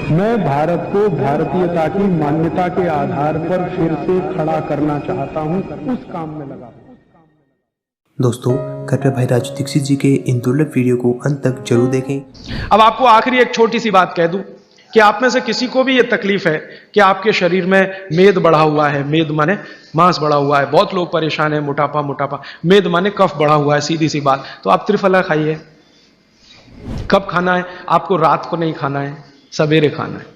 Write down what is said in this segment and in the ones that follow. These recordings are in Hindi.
मैं भारत को भारतीयता की मान्यता के आधार पर फिर से खड़ा करना चाहता हूं, उस काम में लगा हूं। दोस्तों, कृपया भाई राजू दीक्षित जी के इन दुर्लभ वीडियो को अंत तक जरूर देखें। अब आपको आखिरी एक छोटी सी बात कह दूं कि आप में से किसी को भी ये तकलीफ है कि आपके शरीर में मेद बढ़ा हुआ है, मेद माने मांस बढ़ा हुआ है, बहुत लोग परेशान है, मोटापा, मेद माने कफ बढ़ा हुआ है, सीधी सी बात, तो आप त्रिफला खाइए। कब खाना है? आपको रात को नहीं खाना है, सवेरे खाना है।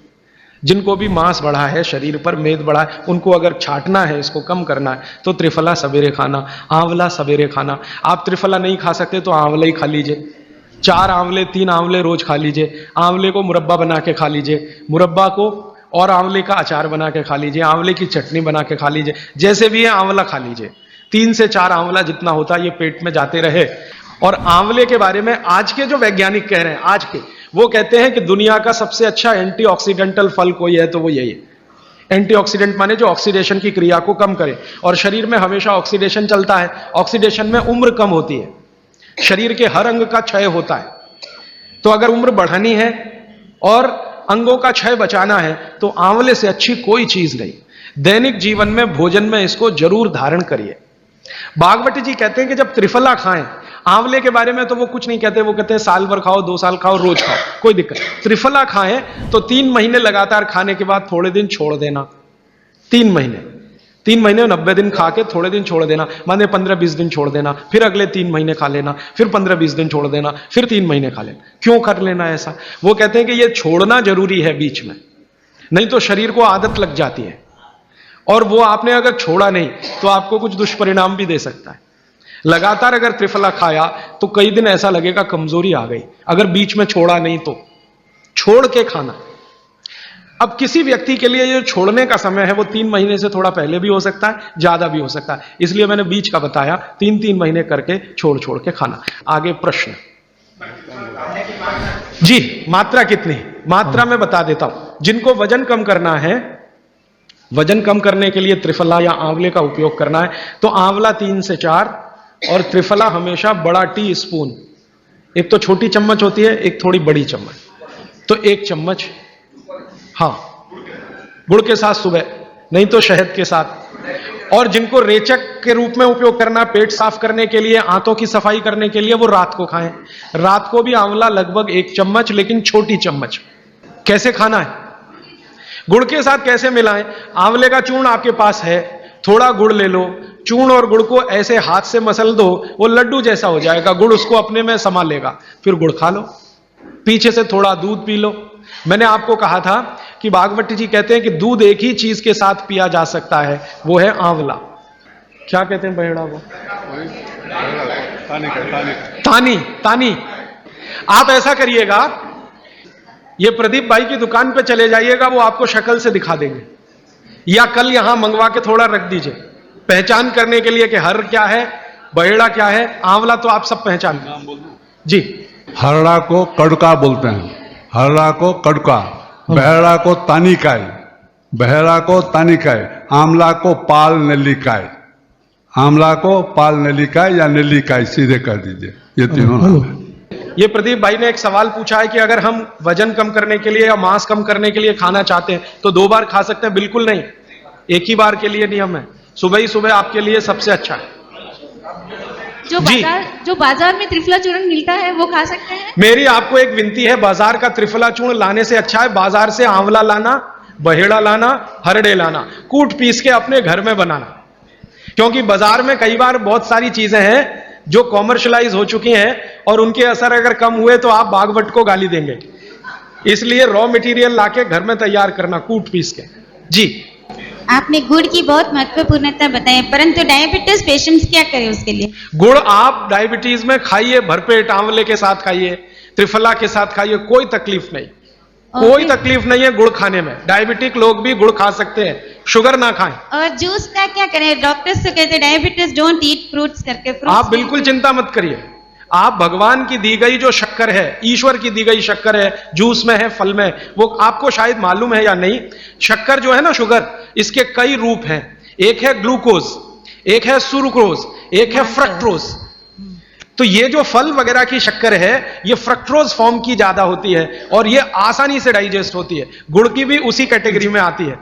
जिनको भी मांस बढ़ा है, शरीर पर मेद बढ़ा है, उनको अगर छाटना है, इसको कम करना है, तो त्रिफला सवेरे खाना, आंवला सवेरे खाना। आप त्रिफला नहीं खा सकते तो आंवला ही खा लीजिए, 4 आंवले 3 आंवले रोज खा लीजिए। आंवले को मुरब्बा बना के खा लीजिए, मुरब्बा को और आंवले का अचार बना के खा लीजिए, आंवले की चटनी बना के खा लीजिए, जैसे भी है आंवला खा लीजिए। 3 से 4 आंवला जितना होता है ये पेट में जाते रहे। और आंवले के बारे में आज के जो वैज्ञानिक कह रहे हैं, आज के, वो कहते हैं कि दुनिया का सबसे अच्छा एंटीऑक्सीडेंटल फल कोई है तो वो यही है। एंटीऑक्सीडेंट माने जो ऑक्सीडेशन की क्रिया को कम करे, और शरीर में हमेशा ऑक्सीडेशन चलता है। ऑक्सीडेशन में उम्र कम होती है, शरीर के हर अंग का क्षय होता है। तो अगर उम्र बढ़ानी है और अंगों का क्षय बचाना है तो आंवले से अच्छी कोई चीज नहीं। दैनिक जीवन में, भोजन में इसको जरूर धारण करिए। भागवती जी कहते हैं कि जब त्रिफला खाएं, आंवले के बारे में तो वो कुछ नहीं कहते, वो कहते हैं साल भर खाओ, 2 साल खाओ, रोज खाओ, कोई दिक्कत। त्रिफला खाएं तो 3 महीने लगातार खाने के बाद थोड़े दिन छोड़ देना। 3 महीने 90 दिन खा के थोड़े दिन छोड़ देना, माने 15-20 दिन छोड़ देना, फिर अगले 3 महीने खा लेना, फिर 15-20 दिन छोड़ देना, फिर 3 महीने खा लेना। क्यों कर लेना ऐसा? वो कहते हैं कि ये छोड़ना जरूरी है बीच में, नहीं तो शरीर को आदत लग जाती है, और वो आपने अगर छोड़ा नहीं तो आपको कुछ दुष्परिणाम भी दे सकता है। लगातार अगर त्रिफला खाया तो कई दिन ऐसा लगेगा कमजोरी आ गई, अगर बीच में छोड़ा नहीं तो छोड़ के खाना। अब किसी व्यक्ति के लिए जो छोड़ने का समय है वो 3 महीने से थोड़ा पहले भी हो सकता है, ज्यादा भी हो सकता है, इसलिए मैंने बीच का बताया। 3-3 महीने करके छोड़ के खाना। आगे प्रश्न जी, मात्रा कितनी? मात्रा में बता देता हूं। जिनको वजन कम करना है, वजन कम करने के लिए त्रिफला या आंवले का उपयोग करना है तो आंवला 3 से 4 और त्रिफला हमेशा बड़ा टी स्पून, एक तो छोटी चम्मच होती है, एक थोड़ी बड़ी चम्मच, तो 1 चम्मच, हाँ, गुड़ के साथ सुबह, नहीं तो शहद के साथ। और जिनको रेचक के रूप में उपयोग करना, पेट साफ करने के लिए, आंतों की सफाई करने के लिए, वो रात को खाएं। रात को भी आंवला लगभग 1 चम्मच, लेकिन छोटी चम्मच। कैसे खाना है? गुड़ के साथ कैसे मिलाएं? आंवले का चूर्ण आपके पास है, थोड़ा गुड़ ले लो, चूर्ण और गुड़ को ऐसे हाथ से मसल दो, वो लड्डू जैसा हो जाएगा, गुड़ उसको अपने में समा लेगा, फिर गुड़ खा लो। पीछे से थोड़ा दूध पी लो। मैंने आपको कहा था कि भागवती जी कहते हैं कि दूध एक ही चीज के साथ पिया जा सकता है, वो है आंवला। क्या कहते हैं बहेड़ा को? तानी। आप ऐसा करिएगा, ये प्रदीप भाई की दुकान पे चले जाइएगा, वो आपको शक्ल से दिखा देंगे, या कल यहां मंगवा के थोड़ा रख दीजिए, पहचान करने के लिए कि हर क्या है, बहेड़ा क्या है, आंवला तो आप सब पहचान जी। हरड़ा को कड़का बोलते हैं, हरड़ा को कड़का, बहेड़ा को तानिकाय, बहेड़ा को तानिकाय, आंवला को पाल नेल्लिकाय, आंवला को पाल नेल्लिकाय या नेल्लिकाय, सीधे कर दीजिए। ये तीनों नाम है। ये प्रदीप भाई ने एक सवाल पूछा है कि अगर हम वजन कम करने के लिए या मांस कम करने के लिए खाना चाहते हैं तो 2 बार खा सकते हैं? बिल्कुल नहीं, एक ही बार के लिए नियम है। सुबह ही सुबह आपके लिए सबसे अच्छा है। जो बाजार में त्रिफला चूर्ण मिलता है वो खा सकते हैं? मेरी आपको एक विनती है, बाजार का त्रिफला चूर्ण लाने से अच्छा है बाजार से आंवला लाना, बहेड़ा लाना, हरड़े लाना, कूट पीस के अपने घर में बनाना। क्योंकि बाजार में कई बार बहुत सारी चीजें हैं जो कॉमर्शलाइज हो चुकी हैं और उनके असर अगर कम हुए तो आप भागवत को गाली देंगे। इसलिए रॉ मटेरियल लाके घर में तैयार करना, कूट पीस के। जी, आपने गुड़ की बहुत महत्वपूर्णता बताई, परंतु डायबिटीज पेशेंट्स क्या करें उसके लिए? गुड़ आप डायबिटीज में खाइए, भरपेट आंवले के साथ खाइए, त्रिफला के साथ खाइए, कोई तकलीफ नहीं, कोई तकलीफ नहीं है गुड़ खाने में। डायबिटिक लोग भी गुड़ खा सकते हैं, शुगर ना खाएं। और जूस का क्या करें? डॉक्टर्स तो कहते हैं डायबिटीज डोंट ईट फ्रूट्स करके। आप बिल्कुल चिंता मत करिए, आप भगवान की दी गई जो शक्कर है, ईश्वर की दी गई शक्कर है, जूस में है, फल में, वो आपको शायद मालूम है या नहीं। शक्कर जो है ना, शुगर, इसके कई रूप हैं। एक है ग्लूकोज, एक है सुक्रोज, एक है फ्रक्टोज। तो ये जो फल वगैरह की शक्कर है ये फ्रक्टोज फॉर्म की ज्यादा होती है और ये आसानी से डाइजेस्ट होती है। गुड़ की भी उसी कैटेगरी में आती है।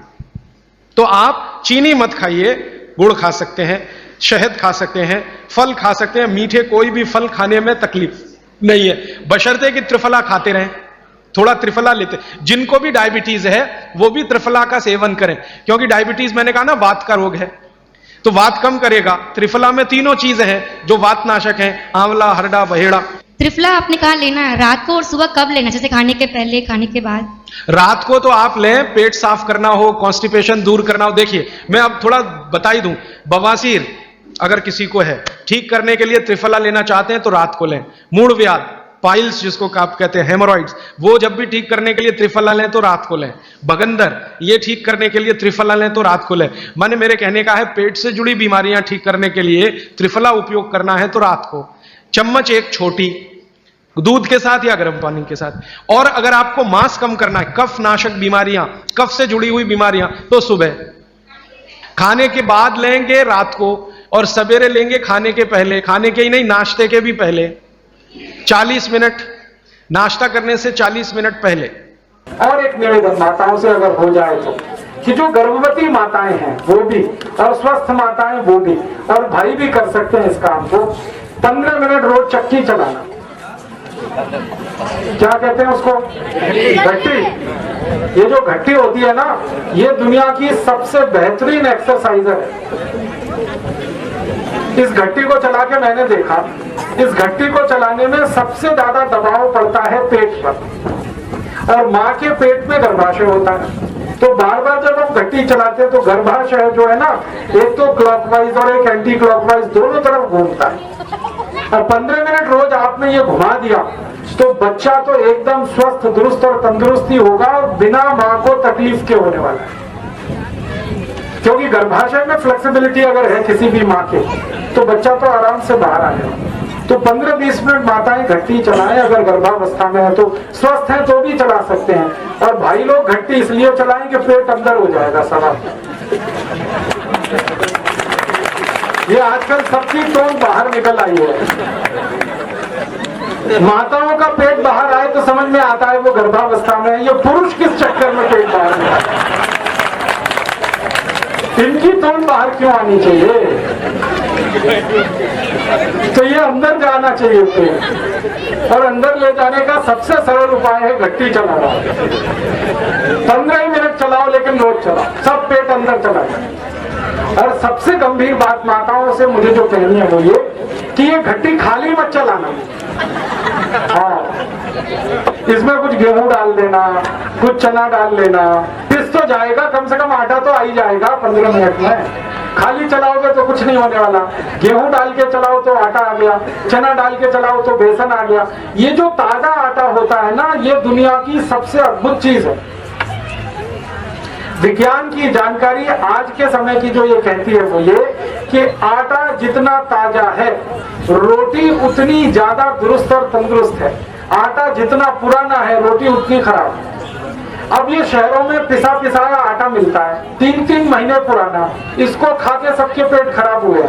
तो आप चीनी मत खाइए, गुड़ खा सकते हैं, शहद खा सकते हैं, फल खा सकते हैं। मीठे कोई भी फल खाने में तकलीफ नहीं है, बशर्ते कि त्रिफला खाते रहें, थोड़ा त्रिफला लेते। जिनको भी डायबिटीज है वो भी त्रिफला का सेवन करें, क्योंकि डायबिटीज मैंने कहा ना वात का रोग है, तो वात कम करेगा। त्रिफला में तीनों चीजें हैं जो वात नाशक हैं, आंवला, हरड़ा, बहेड़ा। त्रिफला आपने कहा लेना है रात को और सुबह कब लेना, जैसे खाने के पहले, खाने के बाद? रात को तो आप लें, पेट साफ करना हो, कॉन्स्टिपेशन दूर करना हो। देखिए मैं अब थोड़ा बता ही दूं, बवासीर अगर किसी को है, ठीक करने के लिए त्रिफला लेना चाहते हैं तो रात को लें। मूड व्याध, पाइल्स जिसको आप कहते हैं, हेमोरॉइड्स, वो जब भी ठीक करने के लिए त्रिफला लें तो रात को लें। बगंदर, ये ठीक करने के लिए त्रिफला लें तो रात को लें। माने मेरे कहने का है पेट से जुड़ी बीमारियां ठीक करने के लिए त्रिफला उपयोग करना है तो रात को। चम्मच एक छोटी, दूध के साथ या गर्म पानी के साथ। और अगर आपको मांस कम करना है, कफ नाशक बीमारियां, कफ से जुड़ी हुई बीमारियां, तो सुबह खाने के बाद लेंगे रात को, और सवेरे लेंगे खाने के पहले, खाने के ही नहीं नाश्ते के भी पहले 40 मिनट, नाश्ता करने से 40 मिनट पहले। और एक निवेदन माताओं से अगर हो जाए तो, कि जो गर्भवती माताएं हैं वो भी, और स्वस्थ माताएं वो भी, और भाई भी कर सकते हैं इस काम को। 15 मिनट रोज चक्की चलाना, क्या कहते हैं उसको, घट्टी। ये जो घट्टी होती है ना, ये दुनिया की सबसे बेहतरीन एक्सरसाइज है। इस घट्टी को चला के मैंने देखा, इस घट्टी को चलाने में सबसे ज्यादा दबाव पड़ता है पेट पर, और माँ के पेट में गर्भाशय होता है। तो बार बार जब हम घट्टी चलाते हैं तो गर्भाशय जो है ना, एक तो क्लॉकवाइज और एक एंटी क्लॉकवाइज दोनों तरफ घूमता है। और 15 मिनट रोज आपने ये घुमा दिया तो बच्चा तो एकदम स्वस्थ, दुरुस्त और तंदुरुस्ती होगा, और बिना माँ को तकलीफ के होने वाला है। क्योंकि गर्भाशय में फ्लेक्सिबिलिटी अगर है किसी भी माँ के, तो बच्चा तो आराम से बाहर आएगा। तो 15-20 मिनट माताएं घट्टी चलाएं, अगर गर्भावस्था में है तो, स्वस्थ है तो भी चला सकते हैं। और भाई लोग घट्टी इसलिए चलाएं कि पेट अंदर हो जाएगा सवाल। ये आजकल सबकी टोन बाहर निकल आई है। माताओं का पेट बाहर आए तो समझ में आता है वो गर्भावस्था में है। ये पुरुष किस चक्कर में पेट बाहर में आए, इनकी टोन बाहर क्यों आनी चाहिए? तो ये अंदर जाना चाहिए पेट, और अंदर ले जाने का सबसे सरल उपाय है घट्टी चलाना। 15 ही मिनट चलाओ, लेकिन रोज चलाओ, सब पेट अंदर चला जाए। और सबसे गंभीर बात माताओं से मुझे जो कहनी है वो ये कि ये घट्टी खाली मत चलाना। हाँ, इसमें कुछ गेहूं डाल देना, कुछ चना डाल लेना, पिस तो जाएगा, कम से कम आटा तो आ ही जाएगा 15 मिनट में। खाली चलाओगे तो कुछ नहीं होने वाला। गेहूं डाल के चलाओ तो आटा आ गया, चना डाल के चलाओ तो बेसन आ गया। ये जो ताजा आटा होता है ना, ये दुनिया की सबसे अद्भुत चीज है। विज्ञान की जानकारी आज के समय की जो ये कहती है वो ये कि आटा जितना ताजा है, रोटी उतनी ज्यादा दुरुस्त और तंदुरुस्त है। आटा जितना पुराना है, रोटी उतनी खराब है। अब ये शहरों में पिसा पिसाया आटा मिलता है, 3-3 महीने पुराना, इसको खा के सबके पेट खराब हुए।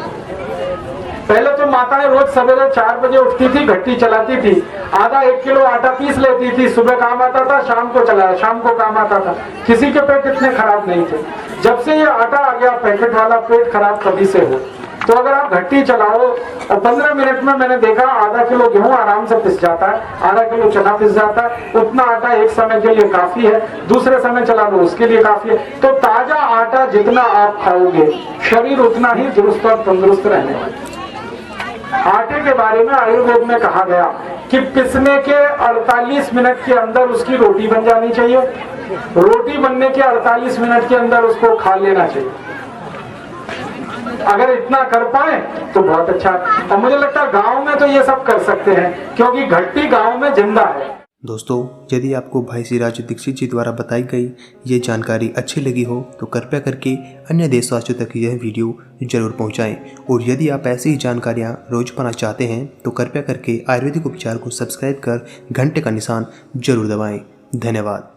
पहले तो माताएं रोज सवेरे 4 बजे उठती थी, घट्टी चलाती थी, आधा 1 किलो आटा पीस लेती थी, सुबह काम आता था, शाम को चलाया, शाम को काम आता था। किसी के पेट इतने खराब नहीं थे। जब से ये आटा आ गया पैकेट वाला, पेट खराब कभी से हो। तो अगर आप घट्टी चलाओ और 15 मिनट में मैंने देखा आधा किलो गेहूं आराम से पिस जाता है, आधा किलो चना पिस जाता है। उतना आटा एक समय के लिए काफी है, दूसरे समय चला लो उसके लिए काफी है। तो ताजा आटा जितना आप खाओगे, शरीर उतना ही दुरुस्त और तंदुरुस्त रहने वाला। आटे के बारे में आयुर्वेद में कहा गया कि पिसने के 48 मिनट के अंदर उसकी रोटी बन जानी चाहिए, रोटी बनने के 48 मिनट के अंदर उसको खा लेना चाहिए। अगर इतना कर पाए तो बहुत अच्छा। और मुझे लगता है गांव में तो ये सब कर सकते हैं, क्योंकि घट्टी गांव में जिंदा है। दोस्तों, यदि आपको भाई सिराज दीक्षित जी द्वारा बताई गई ये जानकारी अच्छी लगी हो तो कृपया करके अन्य देशवासियों तक यह वीडियो जरूर पहुंचाएं। और यदि आप ऐसी ही जानकारियां रोज पाना चाहते हैं तो कृपया करके आयुर्वेदिक उपचार को सब्सक्राइब कर घंटे का निशान जरूर दबाएं। धन्यवाद।